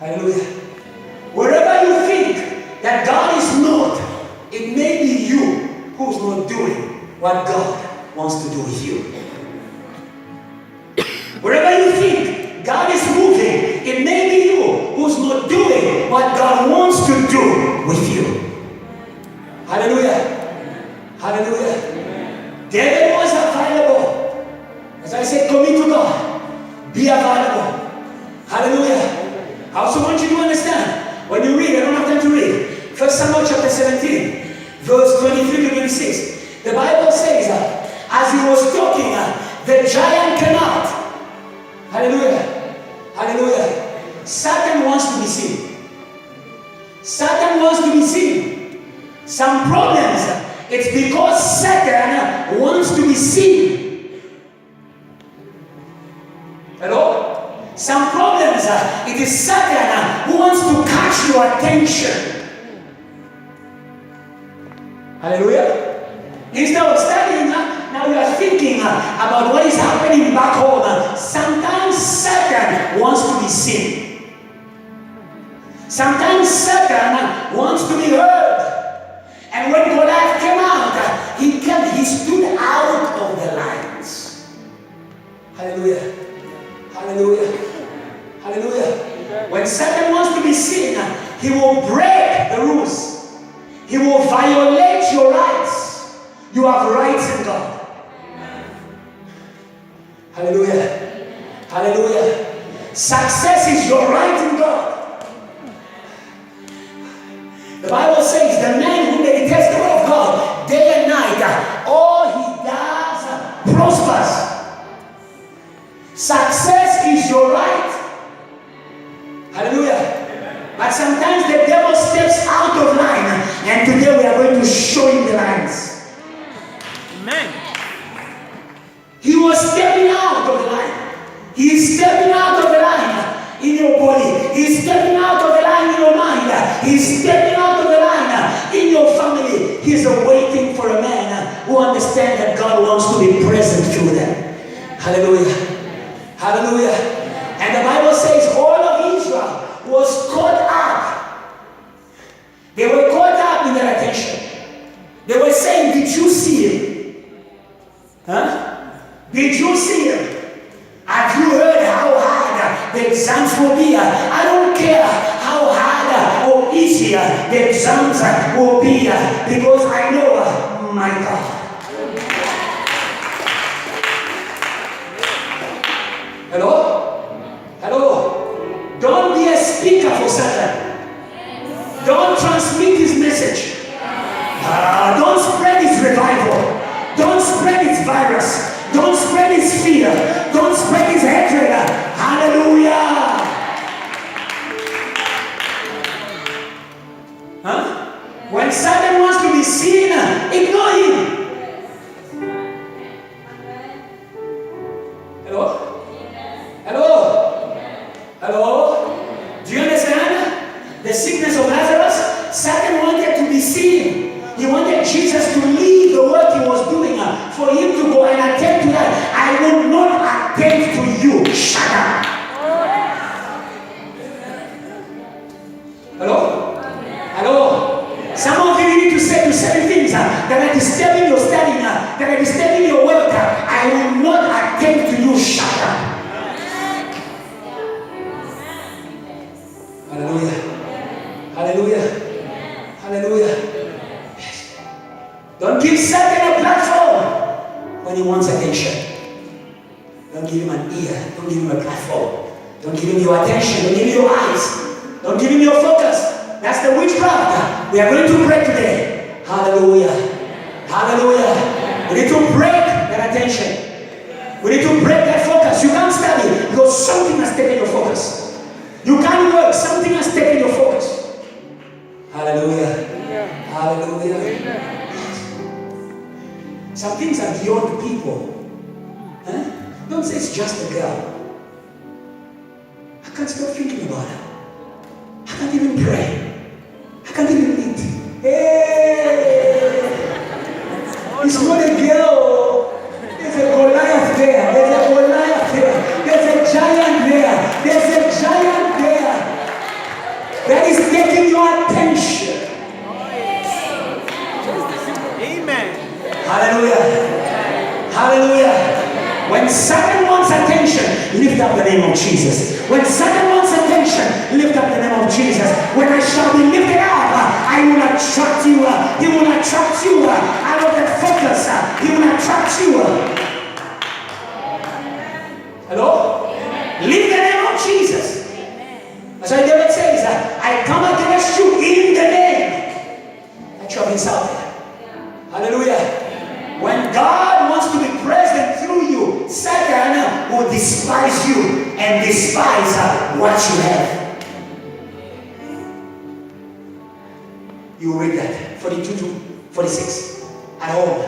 Hallelujah. Wherever you think that God is not, it may be you who's not doing what God wants to do with you. Wherever you think God is moving, it may be you who's not doing what God wants to do with you. Hallelujah. Hallelujah. David was available. As I said, commit to God. Be available. Hallelujah. I also want you to understand, when you read, I don't have time to read, 1 Samuel chapter 17, verse 23 to 26. The Bible says, as he was talking, the giant came out. Hallelujah. Hallelujah. Satan wants to be seen. Satan wants to be seen. Some problems, it's because Satan wants to be seen. Hello? Some problems, it is Satan who wants to catch your attention. Hallelujah. Instead of studying, now you are thinking about what is happening back home. be seen. Sometimes Satan wants to be heard. And when Goliath came out, he stood out of the lines. Hallelujah. Hallelujah. Hallelujah. When Satan wants to be seen, he will break the rules. He will violate your rights. You have rights in God. Hallelujah. Hallelujah. Success is your right in God. The Bible says the man who meditates the word of God day and night, all he does prospers. Success is your right. Hallelujah. But sometimes the devil steps out of line, and today we are going to show him the lines. Amen. He was stepping out of the line. He is stepping out of the line in your body. He is stepping out of the line in your mind. He is stepping out of the line in your family. He is waiting for a man who understands that God wants to be present through them. Hallelujah. Hallelujah. And the Bible says all of Israel was caught up. They were caught up in their attention. They were saying, did you see him? Huh? Did you see him? Have you heard how hard the exams will be? I don't care how hard or easier the exams will be, because I know my God. Hello? Hello? Don't be a speaker for Satan. Don't transmit his message. Don't spread his revival. Don't spread his virus. Don't spread his fear. Don't spread his hatred. Hallelujah. Huh? When Satan wants to be seen, ignore him. Hello? Hello? Hello? Do you understand? The sickness of Lazarus, Satan wanted to be seen. He wanted Jesus to leave the work he was doing for him to go and attend to that. I will not attend to you. Shut up. Hello? Hello? Some of you need to say to certain things that are disturbing your studying, that are disturbing your work. I will not attend to you. Shut up. Hallelujah. Hallelujah. Hallelujah. Don't give Satan a platform when he wants attention. Don't give him an ear. Don't give him a platform. Don't give him your attention. Don't give him your eyes. Don't give him your focus. That's the witchcraft we are going to break today. Hallelujah. Hallelujah. We need to break that attention. We need to break that focus. You can't study because something has taken your focus. You can't work. Something has taken your focus. Hallelujah. Hallelujah. Some things are beyond people. Huh? Don't say it's just a girl. I can't stop thinking about her. I can't even pray. I can't even eat. Hey! It's not a girl. There's a Goliath there. There's a Goliath there. There's a giant there. There's a giant there that is taking your attention. Amen. Hallelujah. Hallelujah. When Satan wants attention, lift up the name of Jesus. When Satan wants attention, lift up the name of Jesus. When I shall be lifted up, I will attract you. He will attract you out of the focus. He will attract you. Hello? Lift the name of Jesus. That's why David says, I come against you in the name that you have insulted. Hallelujah. When God wants to be present through you, Satan will despise you and despise what you have. You read that, 42 to 46, at home.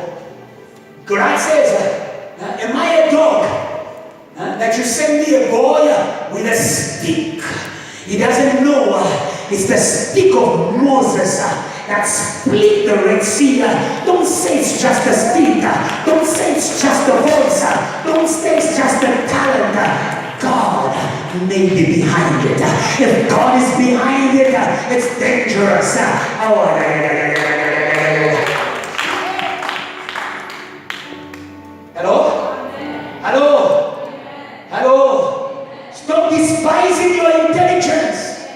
God says, am I a dog that you send me a boy with a stick? He doesn't know it's the stick of Moses that split the Red Sea. Don't say it's just a stick. Don't say it's just a voice. Don't say it's just a talent. God may be behind it. If God is behind it, it's dangerous. Hello? Hello? Hello? Stop despising your intelligence.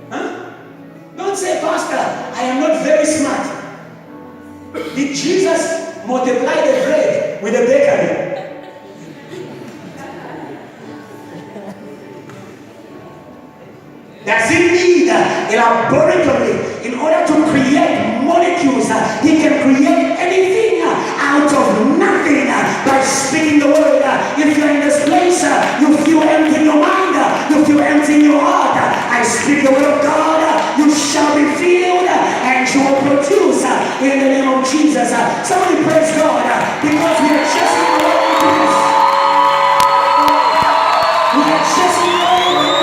Huh? Don't say, Pastor, I am not very smart. Did Jesus multiply the bread with a bakery? Does he need a laboratory in order to create molecules? He can create anything out of nothing by speaking the word. If you're in this place, you feel empty in your mind, you feel empty in your heart. I speak the word of God, you shall be filled and you will produce in the name of Jesus. Somebody praise God because we are chasing the word. We are chasing the word.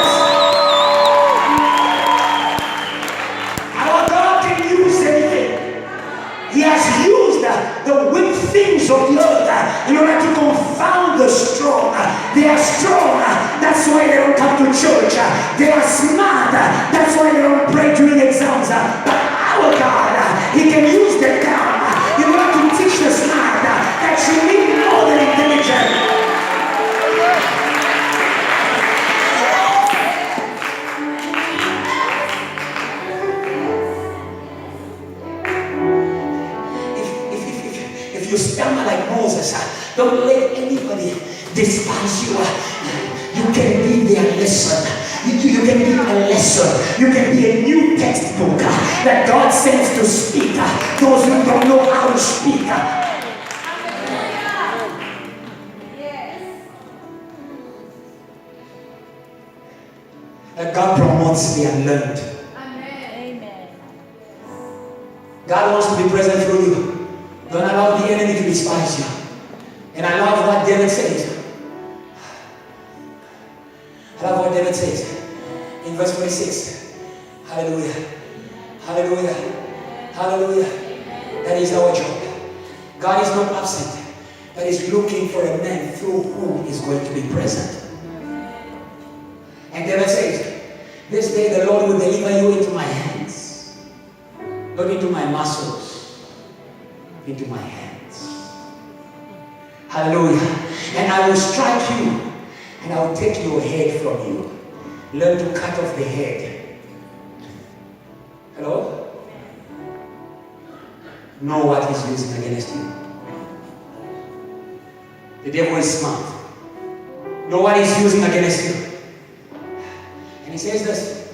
He has used the weak things of the earth in order to confound the strong. They are strong, that's why they don't come to church. They are smart, that's why they don't pray during exams. But our God, He can use the dumb in order to teach the smart that you need more than intelligence. You stammer like Moses. Don't let anybody despise you. You can be their lesson. You can be a lesson. You can be a new textbook that God sends to speak. Those who don't know how to speak. That God promotes the unlearned. Amen. God wants to be present through you. Don't allow the enemy to despise you. And I love what David says. I love what David says in verse 46. Hallelujah. Hallelujah. Hallelujah. That is our job. God is not absent, but is looking for a man through whom He's going to be present. And David says, this day the Lord will deliver you into my hands, not into my muscles. Into my hands. Hallelujah. And I will strike you and I will take your head from you. Learn to cut off the head. Hello? Know what He's using against you. The devil is smart. Know what He's using against you. And he says this.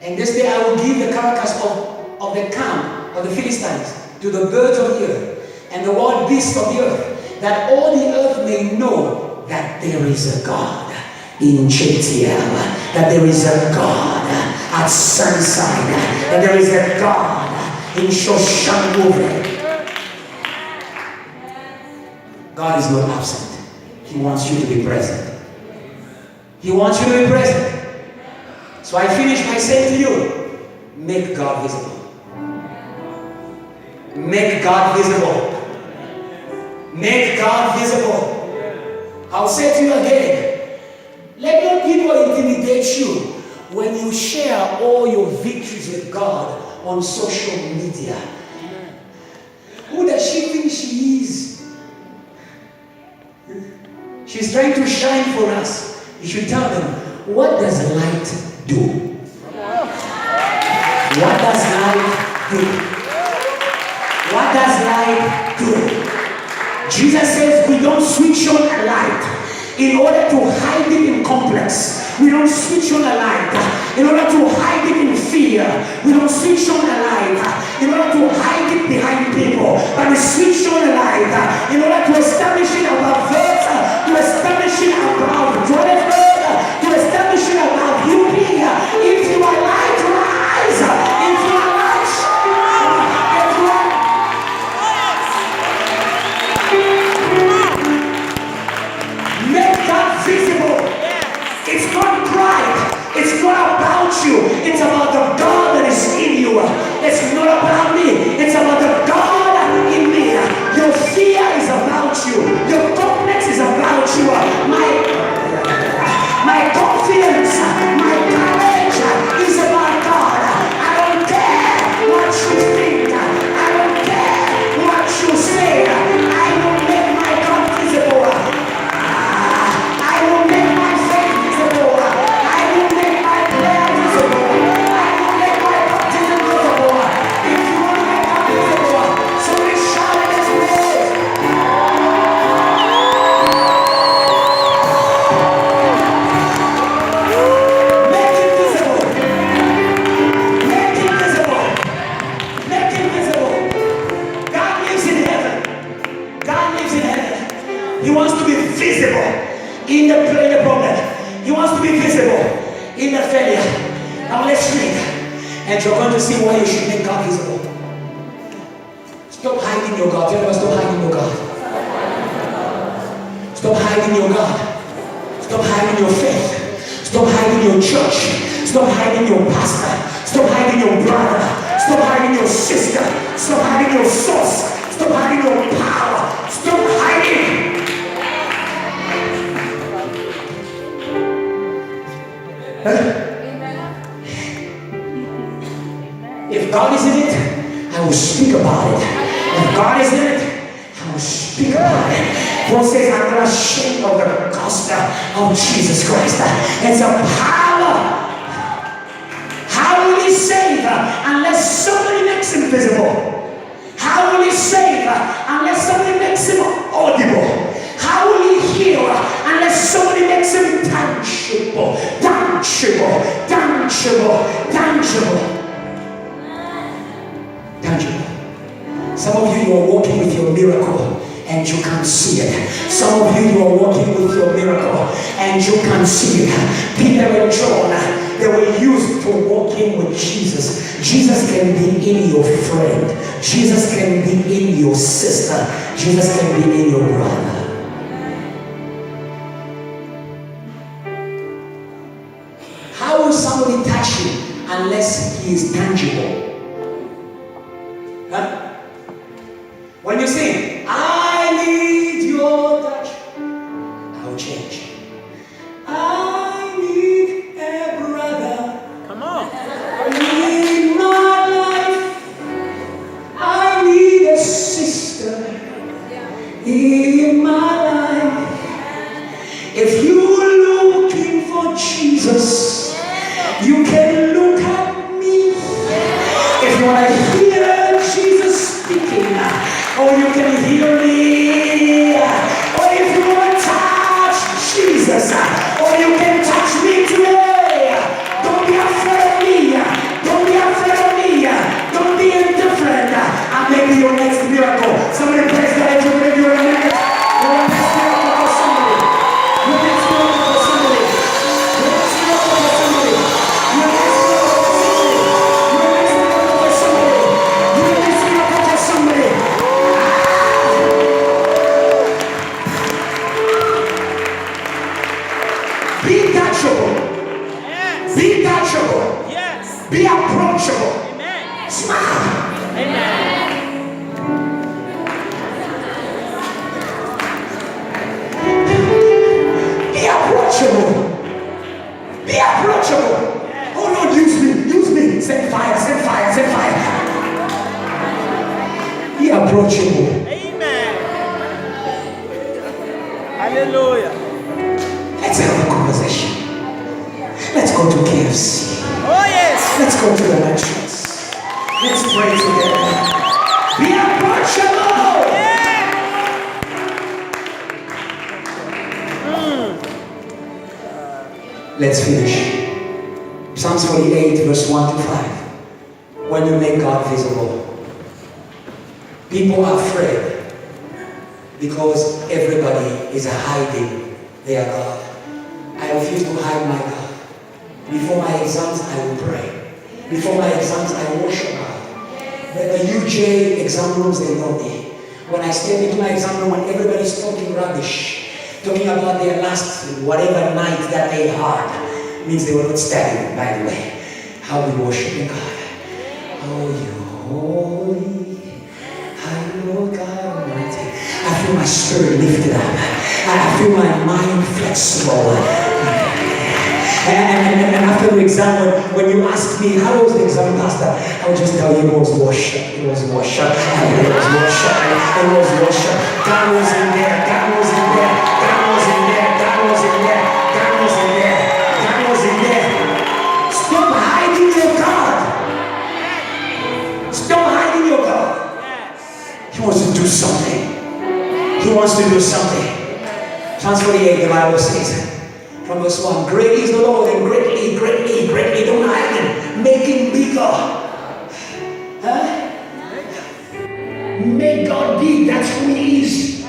And this day I will give the carcass of the camp of the Philistines to the birds of the earth and the wild beasts of the earth, that all the earth may know that there is a God in Jetiel, that there is a God at Sunside, that there is a God in Shoshanguve. God is not absent. He wants you to be present. He wants you to be present. So I finish by saying to you, make God visible. Make God visible. Make God visible. I'll say to you again, let no people intimidate you when you share all your victories with God on social media. Who does she think she is? She's trying to shine for us. You should tell them, what does light do? What does light do? What does light do? Jesus says we don't switch on a light in order to hide it in complex. We don't switch on a light in order to hide it in fear. We don't switch on a light in order to hide it behind people. But we switch on a light in order to establish it above verse, to establish it above 12, to establish it above UP. If you are light, rise. If you are light, shine. If you are make God visible. It's not pride. It's not about you. It's about the God that is in you. It's not about me. It's about the God in me. Your fear is about you. Your complex is about you. My He wants to be visible in the problem. He wants to be visible in the failure. Now let's read. And you're going to see why you should make God visible. Stop hiding your God. Tell them, stop hiding your God. Stop hiding your God. Stop hiding your faith. Stop hiding your church. Stop hiding your pastor. Stop hiding your brother. Stop hiding your sister. Stop hiding your source. Stop hiding your power. Stop hiding. If God is in it, I will speak about it. If God is in it, I will speak about it. Paul says, I'm not ashamed of the gospel of Jesus Christ. It's a power. How will he save unless somebody makes him visible? How will he save unless somebody makes him audible? How will he heal unless somebody makes him tangible? Tangible, tangible, tangible. Tangible. Some of you are walking with your miracle and you can't see it. Some of you are walking with your miracle and you can't see it. Peter and John, they were used to walking with Jesus. Jesus can be in your friend. Jesus can be in your sister. Jesus can be in your brother. How will somebody touch you unless he is tangible? Huh? When you sing, I need your touch, I'll change. I need a brother. Come on. In my life, I need a sister. In my life, if you're looking for Jesus, you can look at me. If you want to hear Jesus speaking, or you can hear me, or if you want to touch Jesus, or you can touch me today. Don't be afraid of me. Don't be afraid of me. Don't be indifferent. I may be your next miracle. Somebody praise God. You may be your next miracle for somebody. Your next miracle for somebody. Your next miracle for somebody. Your next miracle for somebody. Your next miracle for somebody. Your next miracle for somebody. Be touchable. Yes. Be touchable. Yes. Be approachable. Amen. Smile. Amen. Be approachable. Be approachable. Oh Lord, use me. Use me. Send fire. Send fire. Send fire. Be approachable. Amen. Hallelujah. Let's have a conversation. Let's go to KFC. Oh, yes. Let's go to the entrance. Let's pray together. Be approachable. Let's finish. Psalms 48, verse 1 to 5. When you make God visible, people are afraid because everybody is hiding their God. I refuse to hide my God. Before my exams, I will pray. Before my exams, I worship God. The UJ exam rooms, they know me. When I step into my exam room, when everybody's talking rubbish, talking about their last whatever night that they had, means they were not studying, by the way. How we worship God. Oh, you holy, I know God Almighty. I feel my spirit lifted up. I feel my mind flexible. And after the exam, when you ask me, how was the exam, Pastor? I will just tell you it was worship. It was worship. It was worship. It was worship. God was in there. God was in there. God was in there. God was in there. God was in there. God was in there. Stop hiding your God. Stop hiding your God. He wants to do something. He wants to do something. Psalms 48, the Bible says, from verse 1, great is the Lord and greatly, greatly, greatly, don't hide him, make him bigger. Huh? Make God big, that's who he is.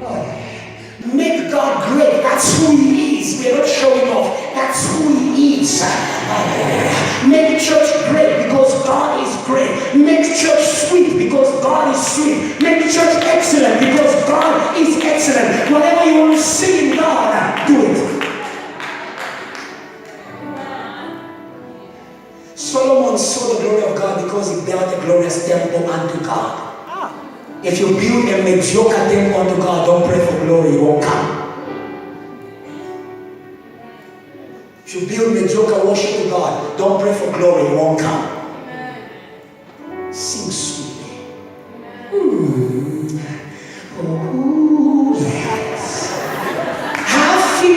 Oh. That's who he is. We are not showing off. That's who he is. Make church great because God is great. Make church sweet because God is sweet. Make church excellent because God is excellent. Whatever you want to see in God, do it. Solomon saw the glory of God because he built a glorious temple unto God. If you build a mediocre temple unto God, don't pray for glory, it won't come. If you build mediocre worship to God, don't pray for glory, it won't come. Sing sweetly. Oh, yes. Happy.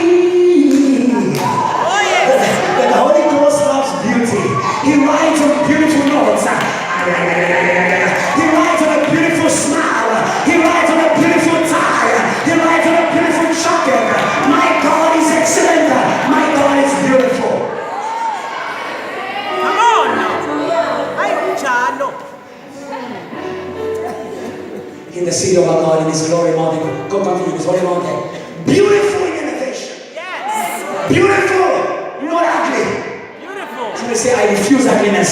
The Holy Ghost loves beauty. He writes on beautiful notes. He writes on a beautiful smile. He writes on a beautiful tie. He writes on a beautiful jacket. My God is excellent. My God is beautiful. Come on now. I'm Chano. In the city of our God, in His glory mountain, go continue His holy mountain. Beautiful in elevation. Yes. Beautiful, not ugly. Beautiful. Somebody say, I refuse ugliness.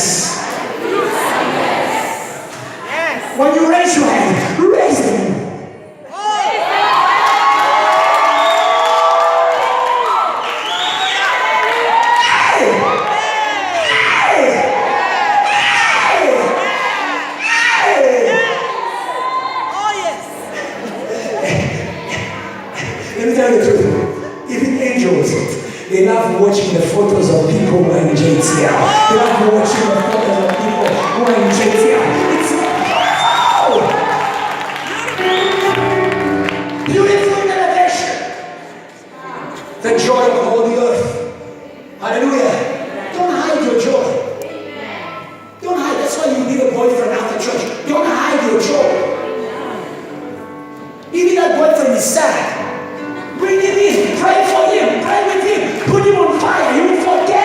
Yes. When you raise your hand, raise them. Oh, yes. Let me tell you the truth. Even angels, they love watching the photos of people who are in JTL. They love watching the photos of people who are in JTL. It's beautiful in elevation. The joy of all the earth. Hallelujah. Don't hide your joy. Don't hide. That's why you need a boyfriend after church. Don't hide your joy. Even that boyfriend is sad. Bring him in. Pray for him. Pray with him. Put him on fire. He will forget.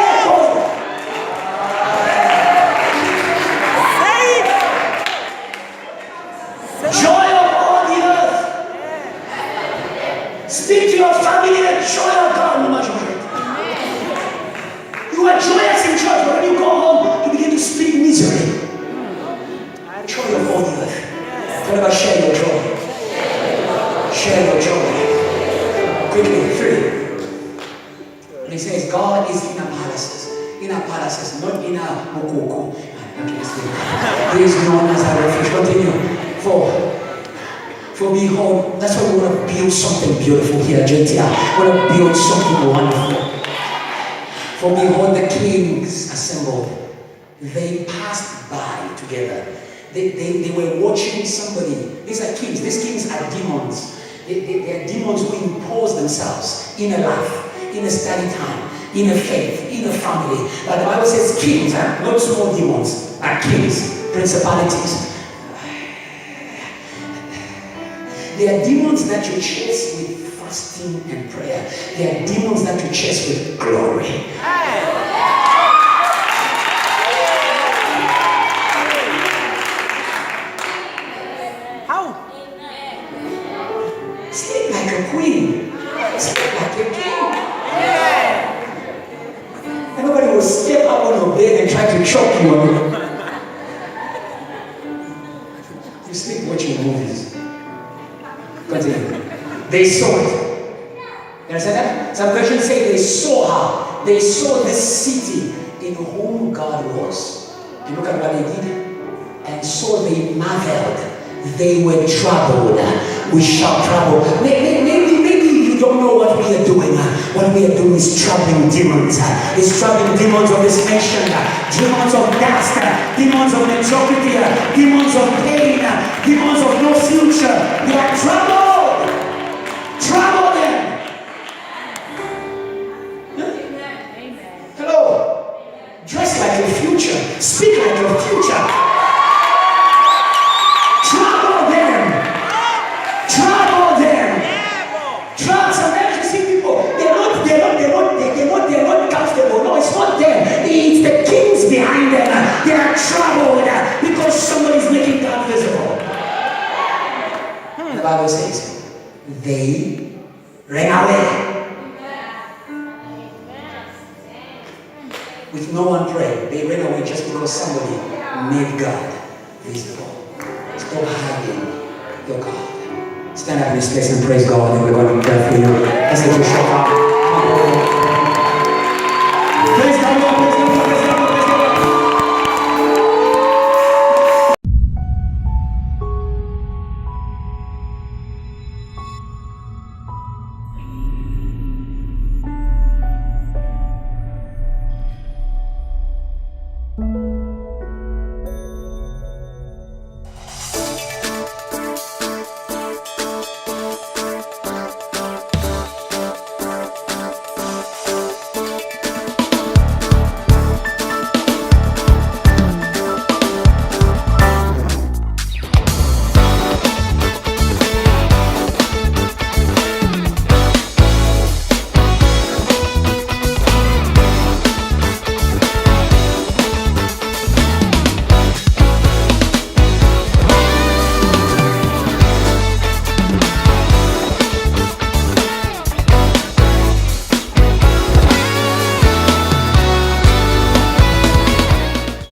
Joy of all the earth. Speak to your family the joy of God, no matter what. You are joyous in church, but when you go home, you begin to speak misery. Joy of all the earth. What about share your joy? Share your joy. Quickly, 3. And he says, God is in our palaces. In our palaces, not in our mokoko. He is known as our refuge. Continue. 4. For behold, that's why we want to build something beautiful here at JTR. We want to build something wonderful. For behold, the kings assembled. They passed by together. They were watching somebody. These are kings. These kings are demons. They are demons who impose themselves in a life, in a study time, in a faith, in a family. But the Bible says kings, not small demons, are kings, principalities. They are demons that you chase with fasting and prayer. They are demons that you chase with glory. How? Sleep like a queen. Sleep like a king. Everybody will step up on your bed and try to choke you. You sleep watching movies. Continue. They saw it. You understand that? Some versions say they saw her. They saw this city in whom God was. You look at what they did. And so they marveled. They were troubled. We shall trouble. Maybe you don't know what we are doing. What we are doing is troubling demons. It's troubling demons of this nation. Demons of dust. Demons of mediocrity. Demons of pain. Demons of no future. They are troubled. Trouble them. Huh? Hello. Dress like your future. Speak like your future. Trouble them. Trouble them. Trouble. Sometimes you see people. They're not comfortable. No, it's not them. It's the kings behind them. They are troubled because somebody's making God visible. The Bible says they ran away. If no one prayed, they ran away just because somebody made God visible. Stop hiding your God. Stand up in this place and praise God, and we're going to pray for you. Let's get your shot up.